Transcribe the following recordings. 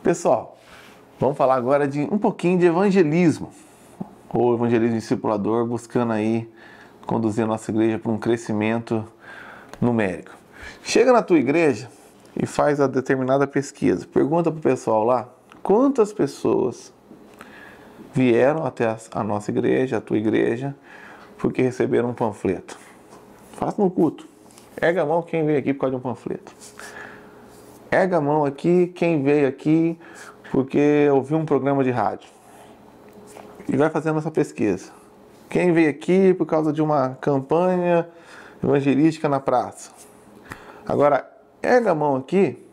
Pessoal, vamos falar agora de um pouquinho de evangelismo, ou evangelismo discipulador, buscando aí conduzir a nossa igreja para um crescimento numérico. Chega na tua igreja e faz a determinada pesquisa. Pergunta para o pessoal lá, quantas pessoas vieram até a nossa igreja, a tua igreja, porque receberam um panfleto. Faça no culto. Erga a mão quem veio aqui por causa de um panfleto. Erga a mão aqui quem veio aqui porque ouviu um programa de rádio. E vai fazendo essa pesquisa. Quem veio aqui por causa de uma campanha evangelística na praça. Agora, erga a mão aqui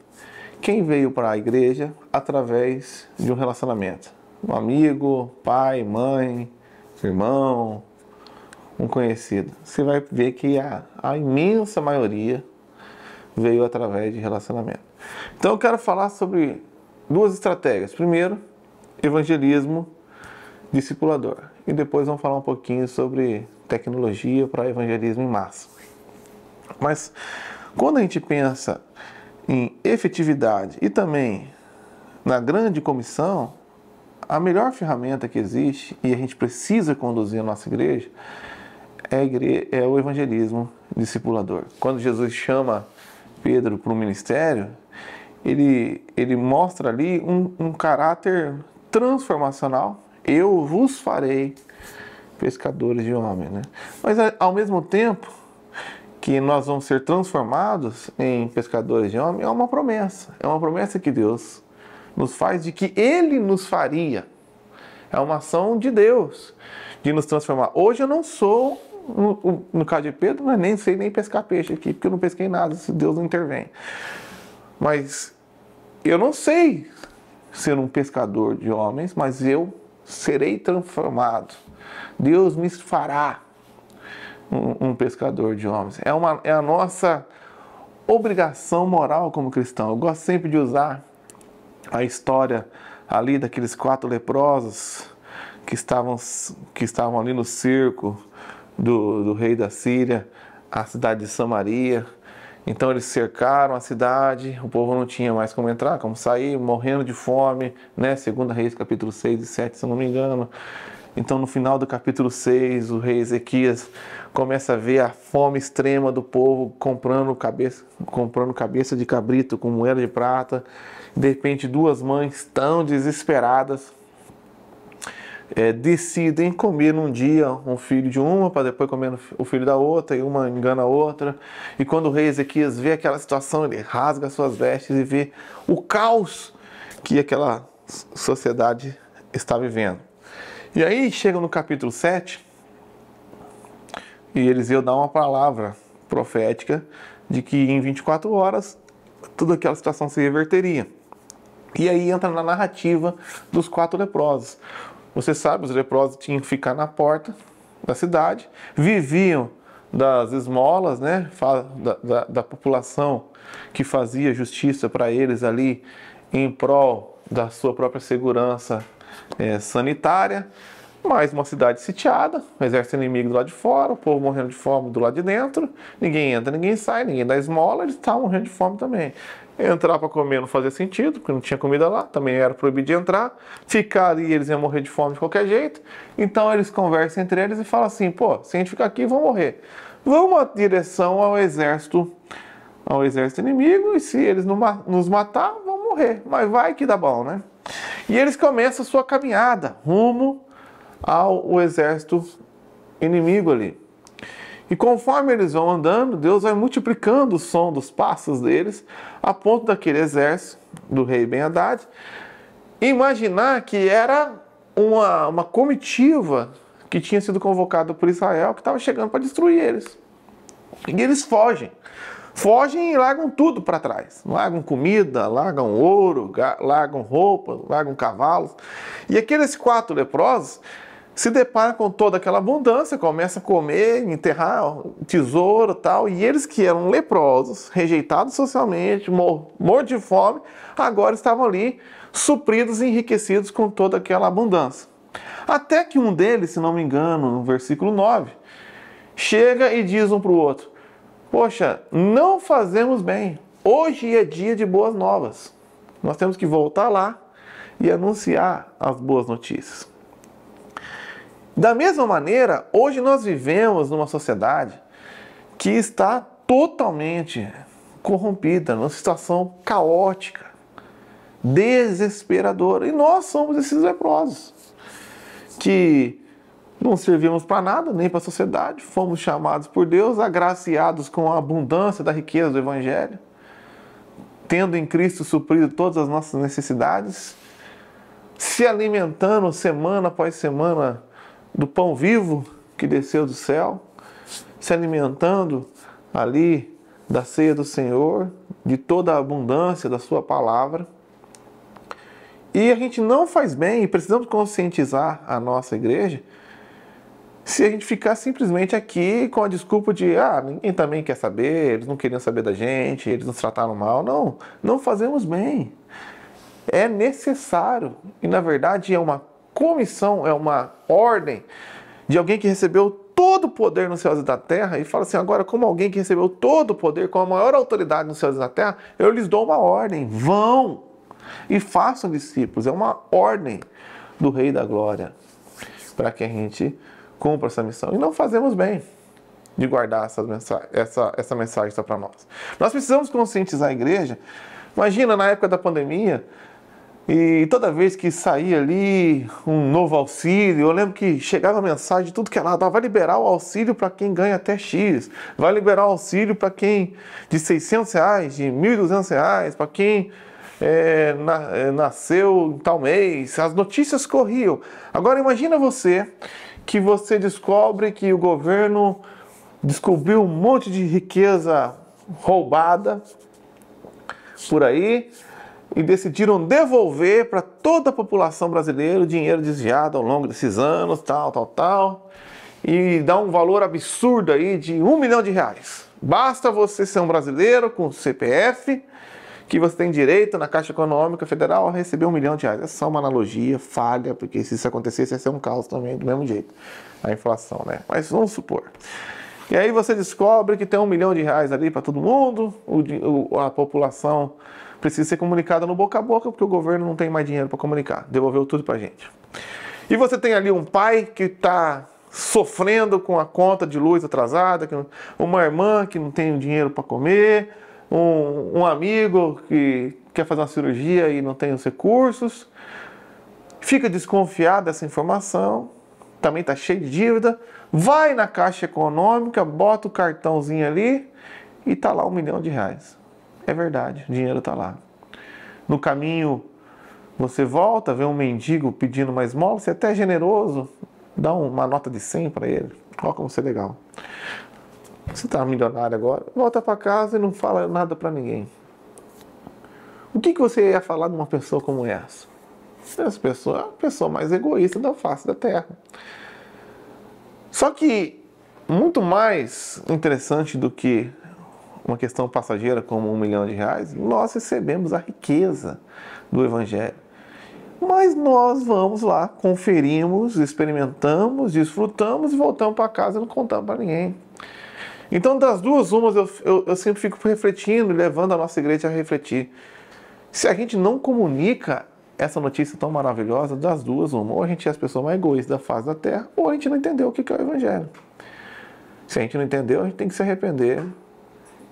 quem veio para a igreja através de um relacionamento. Um amigo, pai, mãe, irmão, um conhecido. Você vai ver que a imensa maioria veio através de relacionamento. Então eu quero falar sobre duas estratégias. Primeiro, evangelismo discipulador. E depois vamos falar um pouquinho sobre tecnologia para evangelismo em massa. Mas quando a gente pensa em efetividade e também na grande comissão, a melhor ferramenta que existe e a gente precisa conduzir a nossa igreja é o evangelismo discipulador. Quando Jesus chama Pedro para o ministério, ele mostra ali um caráter transformacional. Eu vos farei pescadores de homens, né? Mas ao mesmo tempo que nós vamos ser transformados em pescadores de homens, é uma promessa que Deus nos faz de que Ele nos faria. É uma ação de Deus de nos transformar. Hoje eu não sou, no caso de Pedro, mas nem sei nem pescar peixe aqui, porque eu não pesquei nada, se Deus não intervém. Mas eu não sei ser um pescador de homens, mas eu serei transformado. Deus me fará um pescador de homens. É a nossa obrigação moral como cristão. Eu gosto sempre de usar a história ali daqueles 4 leprosos que estavam ali no cerco do rei da Síria, a cidade de Samaria. Então eles cercaram a cidade, o povo não tinha mais como entrar, como sair, morrendo de fome, né? 2 Reis, capítulo 6 e 7, se eu não me engano. Então no final do capítulo 6, o rei Ezequias começa a ver a fome extrema do povo comprando cabeça de cabrito com moeda de prata. De repente 2 mães tão desesperadas decidem comer num dia um filho de uma, para depois comer o filho da outra, e uma engana a outra. E quando o rei Ezequias vê aquela situação, ele rasga suas vestes e vê o caos que aquela sociedade está vivendo. E aí chega no capítulo 7, e Eliseu dá uma palavra profética de que em 24 horas toda aquela situação se reverteria. E aí entra na narrativa dos 4 leprosos. Você sabe, os leprosos tinham que ficar na porta da cidade, viviam das esmolas, né, da população que fazia justiça para eles ali em prol da sua própria segurança sanitária. Mais uma cidade sitiada, o exército inimigo do lado de fora, o povo morrendo de fome do lado de dentro, ninguém entra, ninguém sai, ninguém dá esmola, eles estavam morrendo de fome também. Entrar para comer não fazia sentido, porque não tinha comida lá, também era proibido de entrar. Ficar ali, eles iam morrer de fome de qualquer jeito. Então eles conversam entre eles e falam assim, pô, se a gente ficar aqui, vamos morrer. Vamos em direção ao exército inimigo, e se eles nos matar, vamos morrer. Mas vai que dá bom, né? E eles começam a sua caminhada rumo ao exército inimigo ali. E conforme eles vão andando, Deus vai multiplicando o som dos passos deles, a ponto daquele exército do rei Ben-Hadad imaginar que era uma comitiva que tinha sido convocada por Israel, que estava chegando para destruir eles. E eles fogem. Fogem e largam tudo para trás. Largam comida, largam ouro, largam roupa, largam cavalos. E aqueles 4 leprosos se depara com toda aquela abundância, começa a comer, enterrar tesouro e tal, e eles que eram leprosos, rejeitados socialmente, mortos de fome, agora estavam ali supridos e enriquecidos com toda aquela abundância. Até que um deles, se não me engano, no versículo 9, chega e diz um para o outro, poxa, não fazemos bem, hoje é dia de boas novas. Nós temos que voltar lá e anunciar as boas notícias. Da mesma maneira, hoje nós vivemos numa sociedade que está totalmente corrompida, numa situação caótica, desesperadora. E nós somos esses leprosos, que não servimos para nada, nem para a sociedade, fomos chamados por Deus, agraciados com a abundância da riqueza do Evangelho, tendo em Cristo suprido todas as nossas necessidades, se alimentando semana após semana do pão vivo que desceu do céu, se alimentando ali da ceia do Senhor, de toda a abundância da sua palavra. E a gente não faz bem, e precisamos conscientizar a nossa igreja, se a gente ficar simplesmente aqui com a desculpa de ninguém também quer saber, eles não queriam saber da gente, eles nos trataram mal. Não, não fazemos bem. É necessário, e na verdade é uma comissão, é uma ordem de alguém que recebeu todo o poder nos céus e da terra, e fala assim: agora, como alguém que recebeu todo o poder, com a maior autoridade nos céus e na terra, eu lhes dou uma ordem: vão e façam discípulos. É uma ordem do Rei da Glória para que a gente cumpra essa missão. E não fazemos bem de guardar essa mensagem só para nós. Nós precisamos conscientizar a igreja. Imagina na época da pandemia, e toda vez que saía ali um novo auxílio, eu lembro que chegava mensagem de tudo que era lá: vai liberar o auxílio para quem ganha até X, vai liberar o auxílio para quem de R$600, de R$1.200, para quem nasceu em tal mês. As notícias corriam. Agora imagina que você descobre que o governo descobriu um monte de riqueza roubada por aí, e decidiram devolver para toda a população brasileira o dinheiro desviado ao longo desses anos, e dá um valor absurdo aí de R$1 milhão. Basta você ser um brasileiro com CPF, que você tem direito na Caixa Econômica Federal a receber R$1 milhão. É só uma analogia falha, porque se isso acontecesse ia ser um caos também, do mesmo jeito, a inflação, né? Mas vamos supor. E aí você descobre que tem R$1 milhão ali para todo mundo, a população precisa ser comunicada no boca a boca, porque o governo não tem mais dinheiro para comunicar, devolveu tudo para a gente. E você tem ali um pai que está sofrendo com a conta de luz atrasada, uma irmã que não tem dinheiro para comer, um amigo que quer fazer uma cirurgia e não tem os recursos, fica desconfiado dessa informação, também está cheio de dívida, vai na Caixa Econômica, bota o cartãozinho ali e está lá R$1 milhão. É verdade, o dinheiro está lá. No caminho, você volta, vê um mendigo pedindo uma esmola, você é até generoso, dá uma nota de 100 para ele. Olha como você é legal. Você está milionário agora, volta para casa e não fala nada para ninguém. O que você ia falar de uma pessoa como essa? Essa pessoa é a pessoa mais egoísta da face da terra. Só que, muito mais interessante do que uma questão passageira como R$1 milhão, nós recebemos a riqueza do Evangelho. Mas nós vamos lá, conferimos, experimentamos, desfrutamos e voltamos para casa e não contamos para ninguém. Então, das duas umas, eu sempre fico refletindo, levando a nossa igreja a refletir. Se a gente não comunica essa notícia tão maravilhosa, das duas uma, ou a gente é as pessoas mais egoístas da face da terra, ou a gente não entendeu o que é o Evangelho. Se a gente não entendeu, a gente tem que se arrepender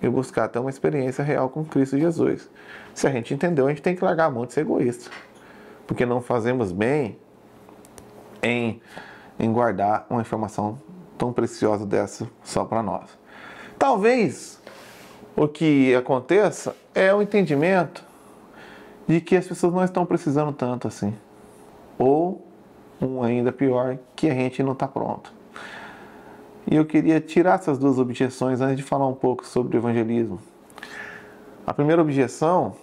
e buscar até uma experiência real com Cristo Jesus. Se a gente entendeu, a gente tem que largar a mão de ser egoísta, porque não fazemos bem em guardar uma informação tão preciosa dessa só para nós. Talvez o que aconteça é o entendimento de que as pessoas não estão precisando tanto assim, ou ainda pior, que a gente não está pronto. E eu queria tirar essas duas objeções antes de falar um pouco sobre o evangelismo. A primeira objeção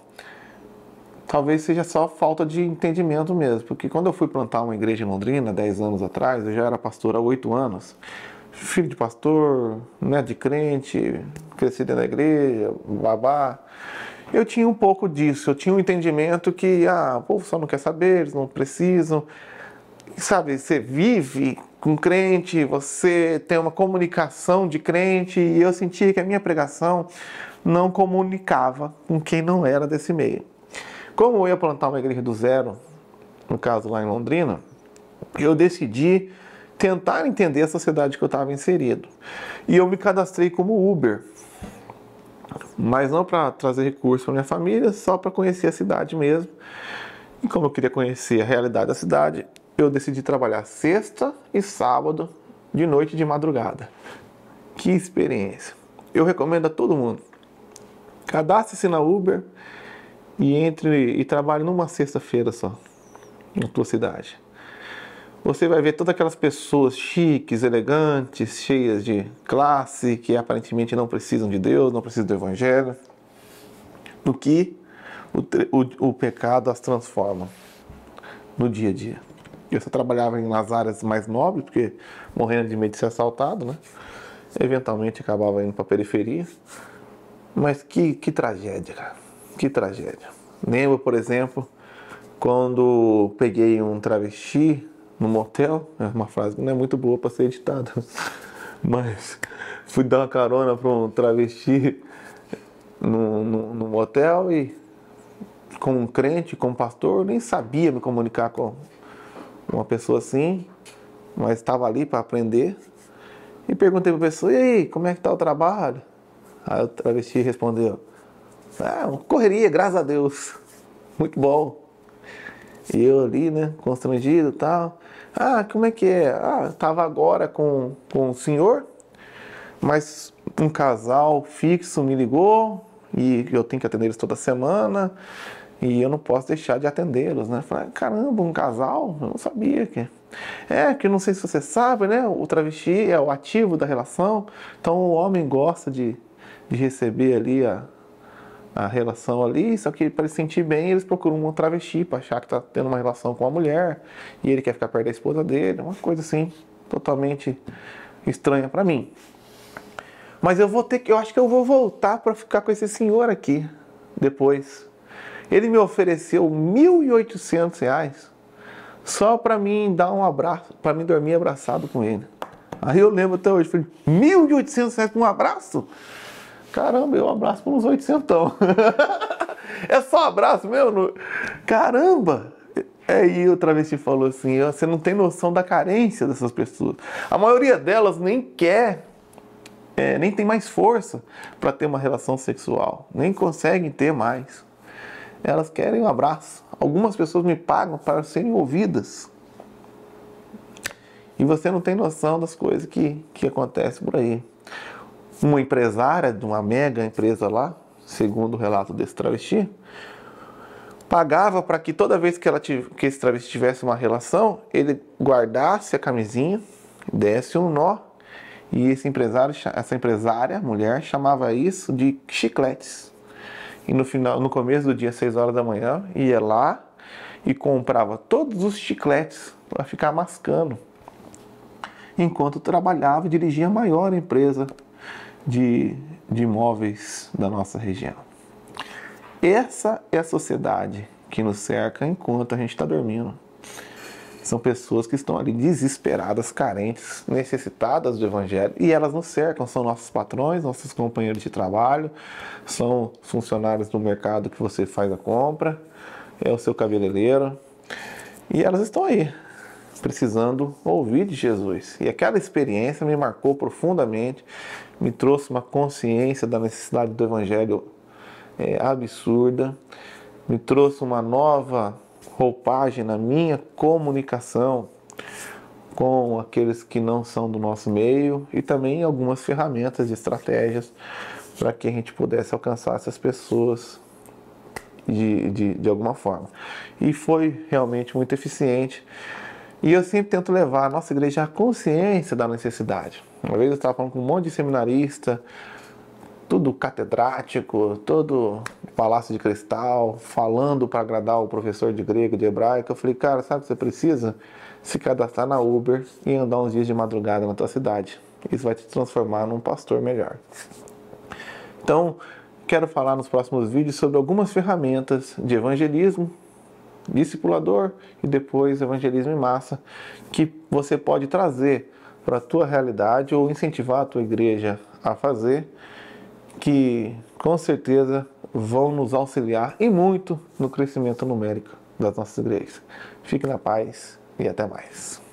talvez seja só falta de entendimento mesmo, porque quando eu fui plantar uma igreja em Londrina, 10 anos atrás, eu já era pastor há 8 anos, filho de pastor, neto de crente, cresci dentro da igreja, babá. Eu tinha um pouco disso, eu tinha um entendimento que o povo só não quer saber, eles não precisam. Sabe, você vive com crente, você tem uma comunicação de crente, e eu sentia que a minha pregação não comunicava com quem não era desse meio. Como eu ia plantar uma igreja do zero, no caso lá em Londrina, eu decidi tentar entender a sociedade que eu estava inserido. E eu me cadastrei como Uber, mas não para trazer recursos para minha família, só para conhecer a cidade mesmo. E como eu queria conhecer a realidade da cidade, eu decidi trabalhar sexta e sábado, de noite e de madrugada. Que experiência! Eu recomendo a todo mundo. Cadastre-se na Uber e entre e trabalhe numa sexta-feira só, na tua cidade. Você vai ver todas aquelas pessoas chiques, elegantes, cheias de classe, que aparentemente não precisam de Deus, não precisam do Evangelho, no que o pecado as transforma no dia a dia. Eu só trabalhava nas áreas mais nobres, porque morrendo de medo de ser assaltado, né? Eventualmente acabava indo para a periferia. Mas que tragédia, cara. Que tragédia. Lembro, por exemplo, quando peguei um travesti no motel, é uma frase que não é muito boa para ser editada, mas fui dar uma carona para um travesti no motel e com um crente, com um pastor, eu nem sabia me comunicar com uma pessoa assim, mas estava ali para aprender. E perguntei para a pessoa, e aí, como é que está o trabalho? Aí o travesti respondeu, correria, graças a Deus, muito bom. E eu ali, né, constrangido e tal. Como é que é? Eu estava agora com o senhor, mas um casal fixo me ligou e eu tenho que atender eles toda semana e eu não posso deixar de atendê-los, né? Falei, caramba, um casal? Eu não sabia que... que não sei se você sabe, né? O travesti é o ativo da relação, então o homem gosta de receber ali a relação ali, só que para ele sentir bem, eles procuram um travesti para achar que está tendo uma relação com a mulher e ele quer ficar perto da esposa dele, uma coisa assim, totalmente estranha para mim. Mas eu acho que eu vou voltar para ficar com esse senhor aqui, depois. Ele me ofereceu R$ 1.800 só para mim dar um abraço, para mim dormir abraçado com ele. Aí eu lembro até hoje, falei, R$ 1.800 por um abraço? Caramba, eu abraço por uns 800. É só abraço mesmo? Caramba! Aí o travesti falou assim, você não tem noção da carência dessas pessoas. A maioria delas nem quer, nem tem mais força para ter uma relação sexual. Nem conseguem ter mais. Elas querem um abraço. Algumas pessoas me pagam para serem ouvidas. E você não tem noção das coisas que acontecem por aí. Uma empresária de uma mega empresa lá, segundo o relato desse travesti, pagava para que toda vez que esse travesti tivesse uma relação, ele guardasse a camisinha, desse um nó, e essa empresária, mulher, chamava isso de chicletes. E no começo do dia, 6 horas da manhã, ia lá e comprava todos os chicletes para ficar mascando, enquanto trabalhava e dirigia a maior empresa de imóveis da nossa região. Essa é a sociedade que nos cerca enquanto a gente está dormindo. São pessoas que estão ali desesperadas, carentes, necessitadas do Evangelho, e elas nos cercam, são nossos patrões, nossos companheiros de trabalho, são funcionários do mercado que você faz a compra, é o seu cabeleireiro, e elas estão aí, precisando ouvir de Jesus. E aquela experiência me marcou profundamente, me trouxe uma consciência da necessidade do Evangelho absurda, me trouxe uma nova roupagem na minha comunicação com aqueles que não são do nosso meio e também algumas ferramentas e estratégias para que a gente pudesse alcançar essas pessoas de alguma forma. E foi realmente muito eficiente. E eu sempre tento levar a nossa igreja à consciência da necessidade. Uma vez eu estava falando com um monte de seminarista, tudo catedrático, todo palácio de cristal, falando para agradar o professor de grego, de hebraico. Eu falei, cara, sabe o que você precisa? Se cadastrar na Uber e andar uns dias de madrugada na tua cidade. Isso vai te transformar num pastor melhor. Então, quero falar nos próximos vídeos sobre algumas ferramentas de evangelismo, discipulador e depois evangelismo em massa, que você pode trazer para a tua realidade ou incentivar a tua igreja a fazer, que com certeza vão nos auxiliar e muito no crescimento numérico das nossas igrejas. Fique na paz e até mais.